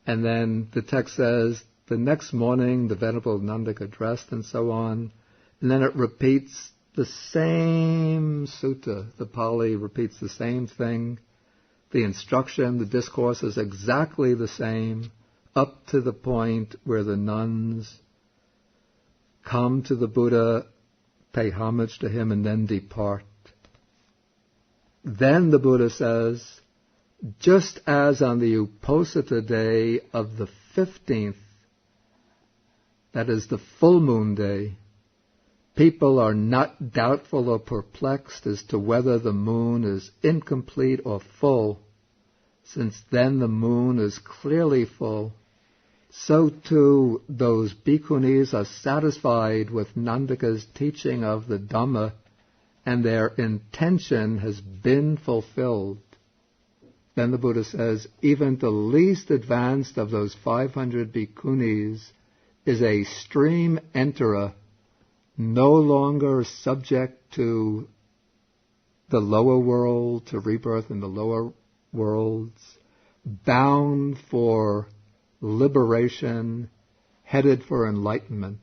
and then the text says, the next morning the Venerable Nandaka dressed and so on, and then it repeats the same sutta. The Pali repeats the same thing. The instruction, the discourse is exactly the same, up to the point where the nuns come to the Buddha, pay homage to him, and then depart. Then the Buddha says, just as on the Uposatha day of the 15th, that is the full moon day, people are not doubtful or perplexed as to whether the moon is incomplete or full, since then the moon is clearly full. So too those bhikkhunis are satisfied with Nandaka's teaching of the Dhamma, and their intention has been fulfilled. Then the Buddha says, even the least advanced of those 500 bhikkhunis is a stream enterer, no longer subject to the lower world, to rebirth in the lower worlds, bound for liberation, headed for enlightenment.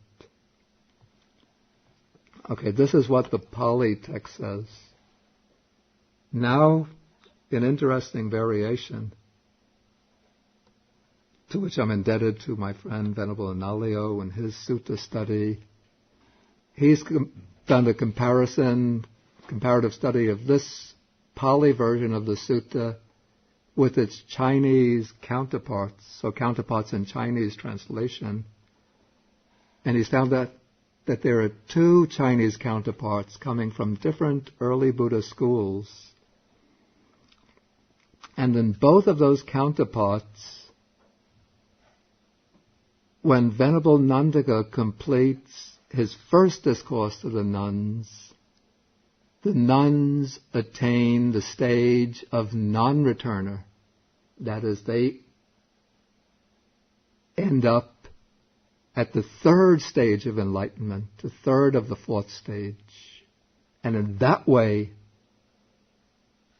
Okay, this is what the Pali text says. Now, an interesting variation, to which I'm indebted to my friend Venerable Analayo and his sutta study. He's done a comparative study of this Pali version of the sutta with its Chinese counterparts, so counterparts in Chinese translation. And he's found that there are two Chinese counterparts coming from different early Buddha schools. And in both of those counterparts, when Venerable Nandaka completes his first discourse to the nuns attain the stage of non-returner. That is, they end up at the third stage of enlightenment, the third of the fourth stage. And in that way,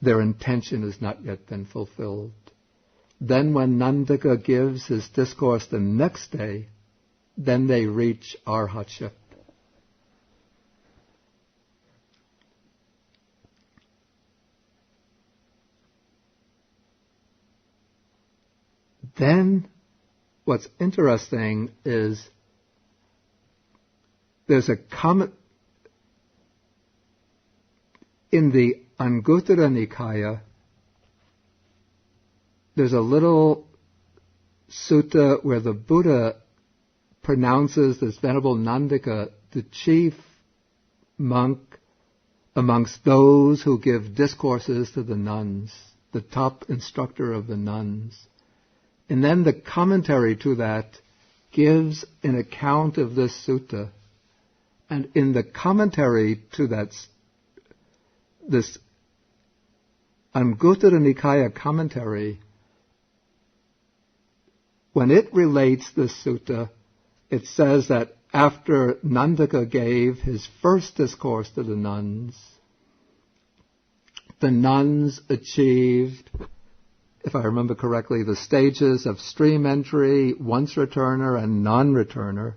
their intention has not yet been fulfilled. Then when Nandaka gives his discourse the next day, then they reach arhatship. Then, what's interesting is there's a comment in the Anguttara Nikaya. There's a little sutta where the Buddha pronounces this Venerable Nandaka the chief monk amongst those who give discourses to the nuns, the top instructor of the nuns. And then the commentary to that gives an account of this sutta. And in the commentary to this Anguttara Nikaya commentary, when it relates this sutta, it says that after Nandaka gave his first discourse to the nuns achieved, if I remember correctly, the stages of stream entry, once returner, and non-returner.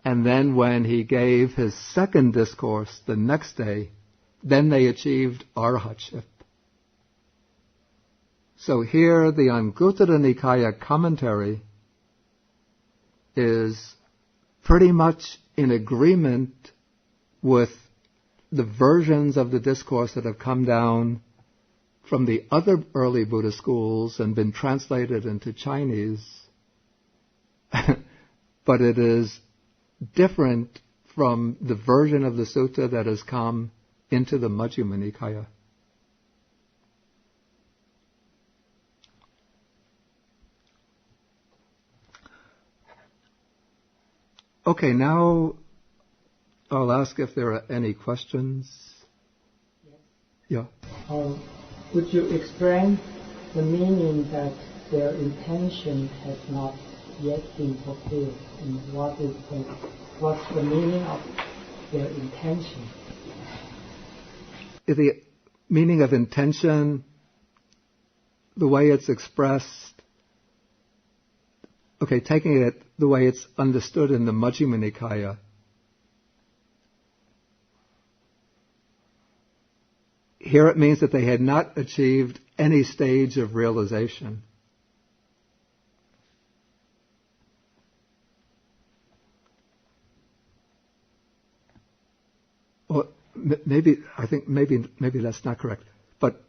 And then when he gave his second discourse the next day, then they achieved arhatship. So here the Anguttara Nikaya commentary is pretty much in agreement with the versions of the discourse that have come down from the other early Buddha schools and been translated into Chinese. But it is different from the version of the sutta that has come into the Majjhima Nikaya. Okay, now I'll ask if there are any questions. Yes. Yeah. Would you explain the meaning that their intention has not yet been fulfilled? And what's the meaning of their intention? The meaning of intention, the way it's expressed, okay, taking it the way it's understood in the Majjhima Nikaya, here it means that they had not achieved any stage of realization. Or maybe that's not correct. But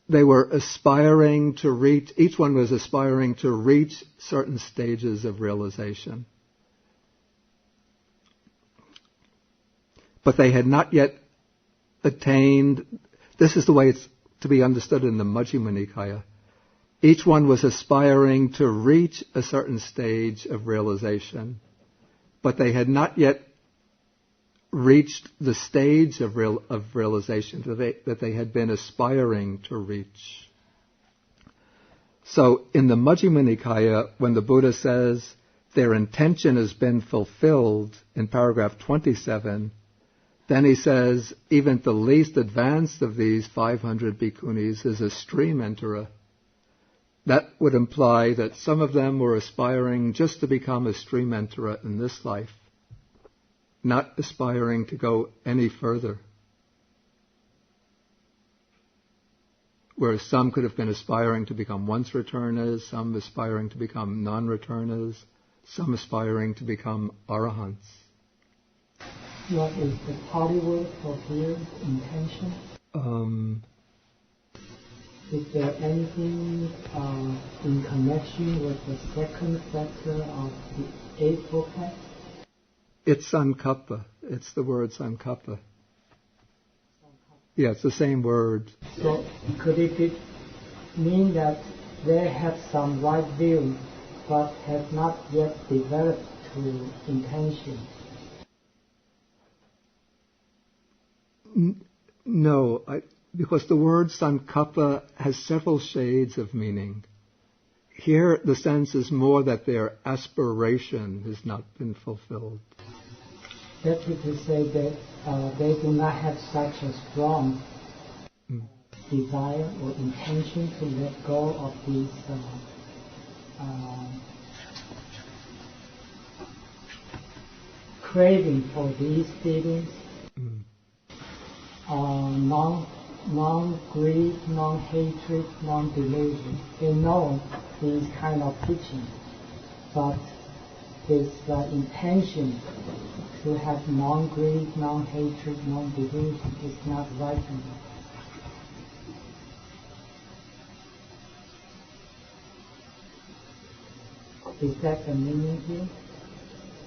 they were aspiring to reach, each one was aspiring to reach certain stages of realization. But they had not yet attained, this is the way it's to be understood in the Majjhima Nikaya. Each one was aspiring to reach a certain stage of realization, but they had not yet reached the stage of realization that they had been aspiring to reach. So in the Majjhima Nikaya, when the Buddha says their intention has been fulfilled in paragraph 27, then he says even the least advanced of these 500 bhikkhunis is a stream enterer. That would imply that some of them were aspiring just to become a stream enterer in this life, not aspiring to go any further. Whereas some could have been aspiring to become once-returners, some aspiring to become non-returners, some aspiring to become arahants. What is the Pali word for here, intention? Is there anything in connection with the second factor of the Eightfold Path? It's sankappa. It's the word sankappa. Yeah, it's the same word. So could it mean that they have some right view but have not yet developed to intention? No, because the word sankappa has several shades of meaning. Here the sense is more that their aspiration has not been fulfilled. That is to say that they do not have such a strong desire or intention to let go of these craving for these feelings, non-greed, non-hatred, non-delusion. They know these kind of teachings, but this intention to have non-greed, non-hatred, non-delusion is not right enough. Is that the meaning here?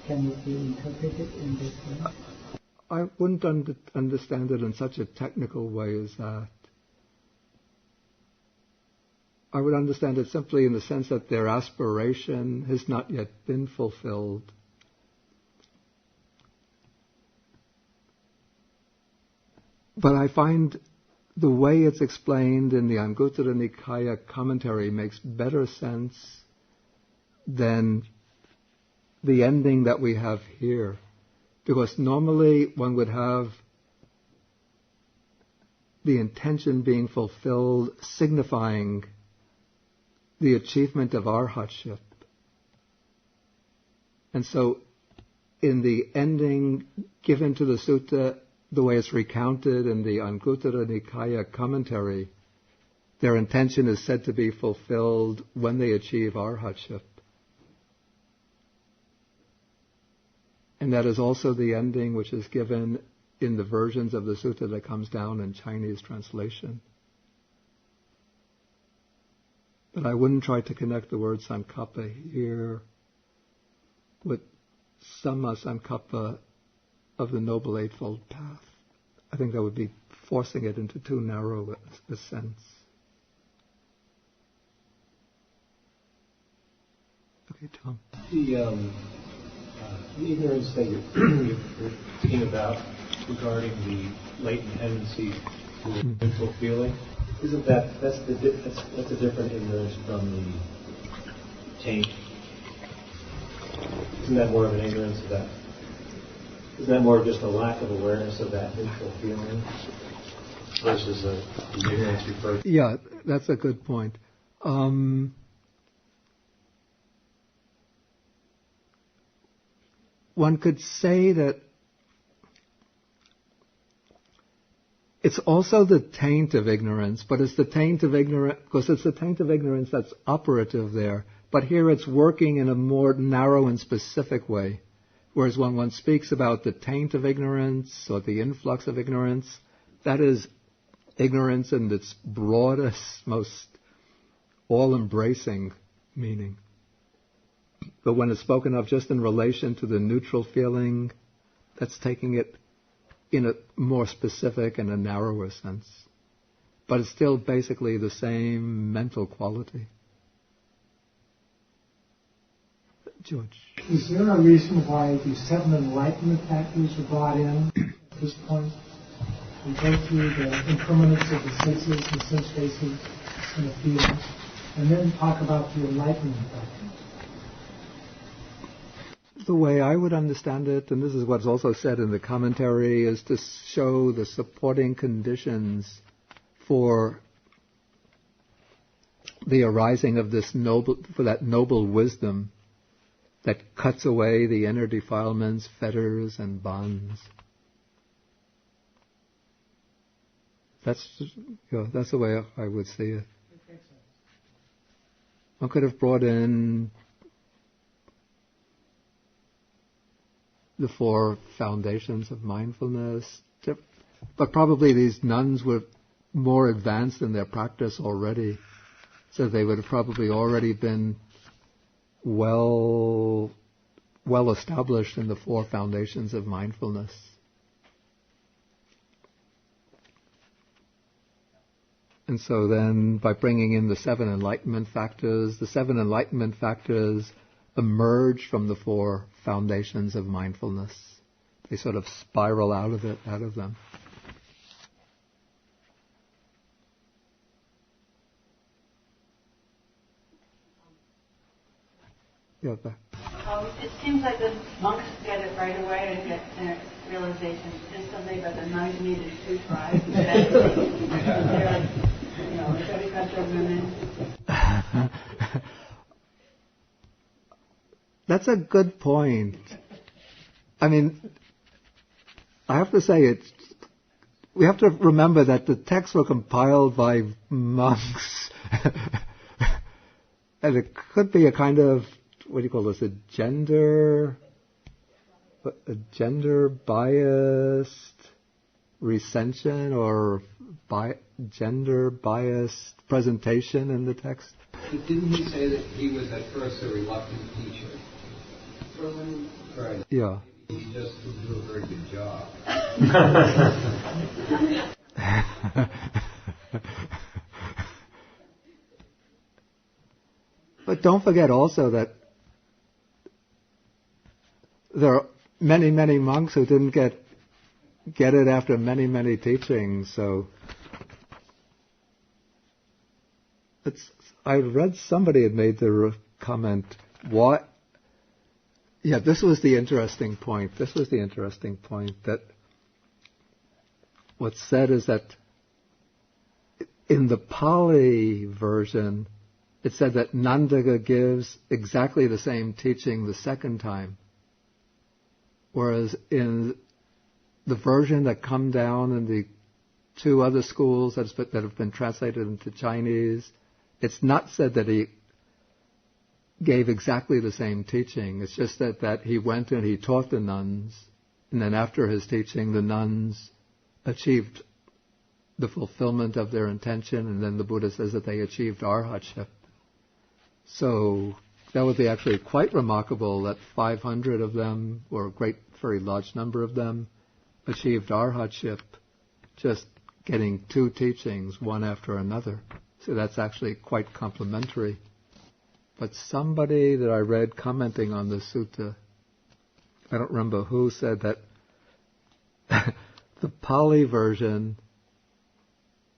Can it be interpreted in this way? I wouldn't understand it in such a technical way as that. I would understand it simply in the sense that their aspiration has not yet been fulfilled. But I find the way it's explained in the Anguttara Nikaya commentary makes better sense than the ending that we have here. Because normally one would have the intention being fulfilled signifying the achievement of arhatship. And so in the ending given to the sutta, the way it's recounted in the Anguttara Nikaya commentary, their intention is said to be fulfilled when they achieve arhatship. And that is also the ending which is given in the versions of the sutta that comes down in Chinese translation. But I wouldn't try to connect the word sankappa here with samma sankappa of the Noble Eightfold Path. I think that would be forcing it into too narrow a sense. Okay, Tom. The ignorance that you're thinking about regarding the latent tendency to mental feeling, isn't that's a different ignorance from the taint? Isn't that more of an ignorance of that? Isn't that more of just a lack of awareness of that mental feeling versus the ignorance referred to? Yeah, that's a good point. One could say that it's also the taint of ignorance, but it's the taint of ignorance, because it's the taint of ignorance that's operative there. But here it's working in a more narrow and specific way. Whereas when one speaks about the taint of ignorance or the influx of ignorance, that is ignorance in its broadest, most all-embracing meaning. But when it's spoken of just in relation to the neutral feeling, that's taking it in a more specific and a narrower sense. But it's still basically the same mental quality. George. Is there a reason why the 7 enlightenment factors are brought in at this point? We go through the impermanence of the senses, the sense bases, and the feelings, and then talk about the enlightenment factors. The way I would understand it, and this is what's also said in the commentary, is to show the supporting conditions for the arising of this noble wisdom that cuts away the inner defilements, fetters, and bonds. That's the way I would see it. One could have brought in the 4 foundations of mindfulness, but probably these nuns were more advanced in their practice already, so they would have probably already been well established in the 4 foundations of mindfulness. And so then by bringing in the 7 enlightenment factors emerge from the 4 foundations of mindfulness. They sort of spiral out of them. Yeah, it seems like the monks get it right away and get their realization instantly, but the nuns needed 2 tries. They're like, every bunch of women. That's a good point. I mean, I have to say we have to remember that the texts were compiled by monks. And it could be a kind of, what do you call this, a gender biased recension or gender biased presentation in the text. Didn't he say that he was at first a reluctant teacher? Right. Yeah. He just didn't do a very good job. But don't forget also that there are many, many monks who didn't get it after many, many teachings. So I read somebody had made the comment, what? Yeah, this was the interesting point. That what's said is that in the Pali version, it said that Nandaka gives exactly the same teaching the second time. Whereas in the version that come down in the 2 other schools that have been translated into Chinese, it's not said that he gave exactly the same teaching. It's just that he went and he taught the nuns, and then after his teaching, the nuns achieved the fulfillment of their intention, and then the Buddha says that they achieved arhatship. So that would be actually quite remarkable that 500 of them, or a very large number of them, achieved arhatship, just getting 2 teachings, one after another. So that's actually quite complimentary. But somebody that I read commenting on the sutta, I don't remember who, said that the Pali version,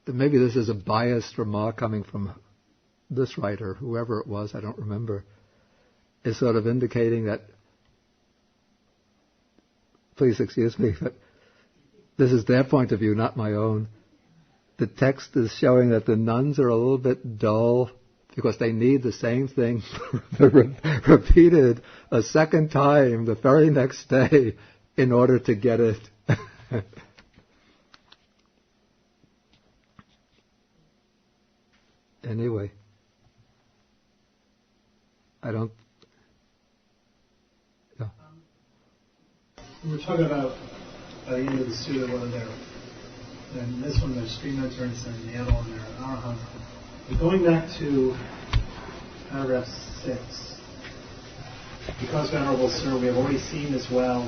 maybe this is a biased remark coming from this writer, whoever it was, I don't remember, is sort of indicating that, please excuse me, but this is their point of view, not my own. The text is showing that the nuns are a little bit dull because they need the same thing repeated a second time the very next day in order to get it. Anyway, I don't... We were talking about, by the end of the sutta, one of their And this one, they're stream entrants, and the other one, they're arahant. But going back to paragraph 6, because, Venerable Sir, we have already seen this well,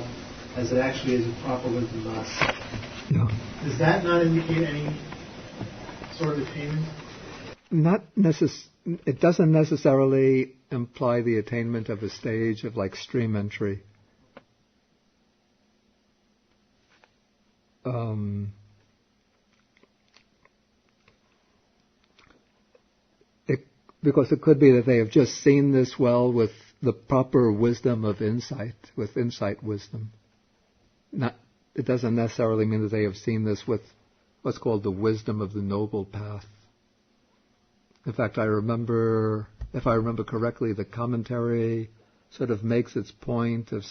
as it actually is a proper wisdom thus. Yeah. Does that not indicate any sort of attainment? It doesn't necessarily imply the attainment of a stage of like stream entry. Because it could be that they have just seen this well with the proper wisdom of insight, with insight wisdom. It doesn't necessarily mean that they have seen this with what's called the wisdom of the noble path. In fact, if I remember correctly, the commentary sort of makes its point of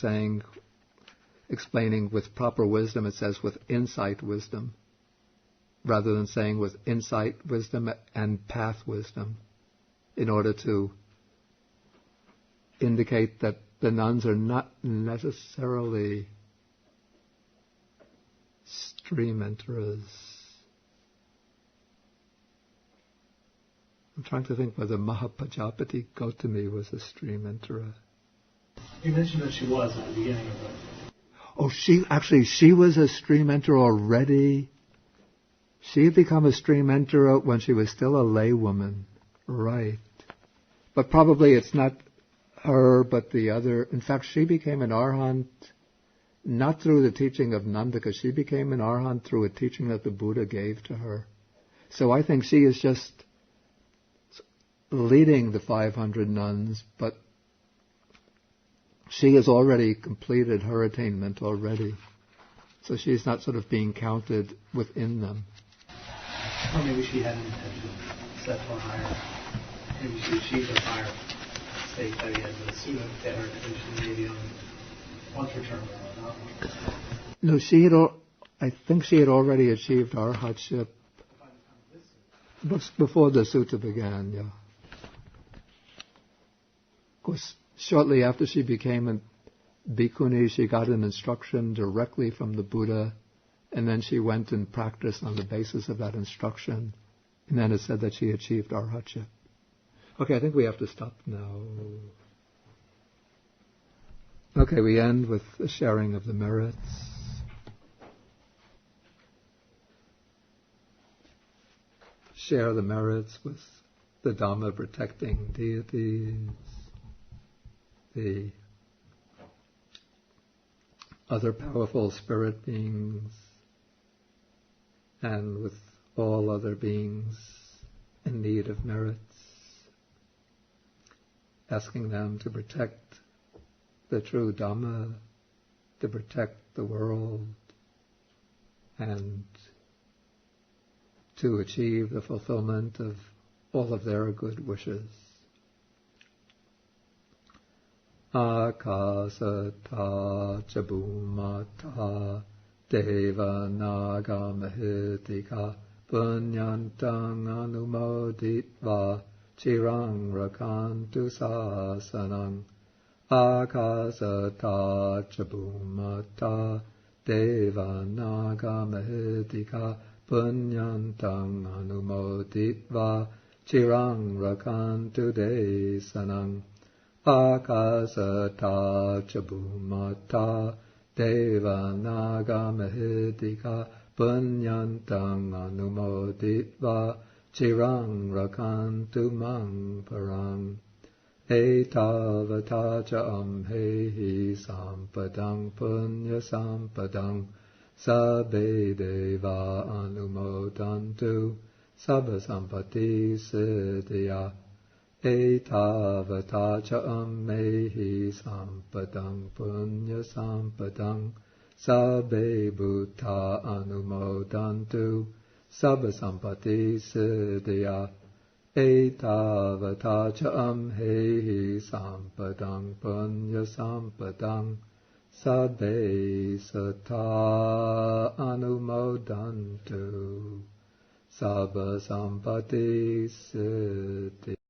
explaining with proper wisdom, it says with insight wisdom, rather than saying with insight wisdom and path wisdom, in order to indicate that the nuns are not necessarily stream enterers. I'm trying to think whether Mahapajapati Gautami was a stream enterer. You mentioned that she was at the beginning of it. Oh, she was a stream enterer already. She had become a stream enterer when she was still a laywoman. Right. But probably it's not her, but the other. In fact, she became an arahant not through the teaching of Nandaka. She became an arahant through a teaching that the Buddha gave to her. So I think she is just leading the 500 nuns, but she has already completed her attainment already. So she's not sort of being counted within them. Or maybe she had an intention set for higher. Maybe she achieved a higher state by the end of the Sutta, get her attention maybe on once return or not. No, I think she had already achieved arhatship before the sutta began, yeah. Of course, shortly after she became a bhikkhuni, she got an instruction directly from the Buddha, and then she went and practiced on the basis of that instruction, and then it said that she achieved arhatship. Okay, I think we have to stop now. Okay, we end with the sharing of the merits. Share the merits with the Dhamma protecting deities, the other powerful spirit beings, and with all other beings in need of merits, asking them to protect the true Dhamma, to protect the world, and to achieve the fulfillment of all of their good wishes. Akasata chabumata deva naga mahitika punyantang anumoditva chirang rakantu sasanang. Akasata chabumata deva naga mahitika punyantang anumoditva chirang rakantu desanang. Akasata chabumata deva naga mahitika punyantang anumoditva chirang rakantu mang parang. Etavata cha amhehi sampadang punya sampadang sabbe deva anumodantu sabba sampati siddhya. Etavata cha ammehi sampadang punya sampadang sabbe bhuta anumodantu sabba sampati siddhya. Etavata cha amhehi sampadang punya sampadang sabbe sata anumodantu sabba sampati siddhya.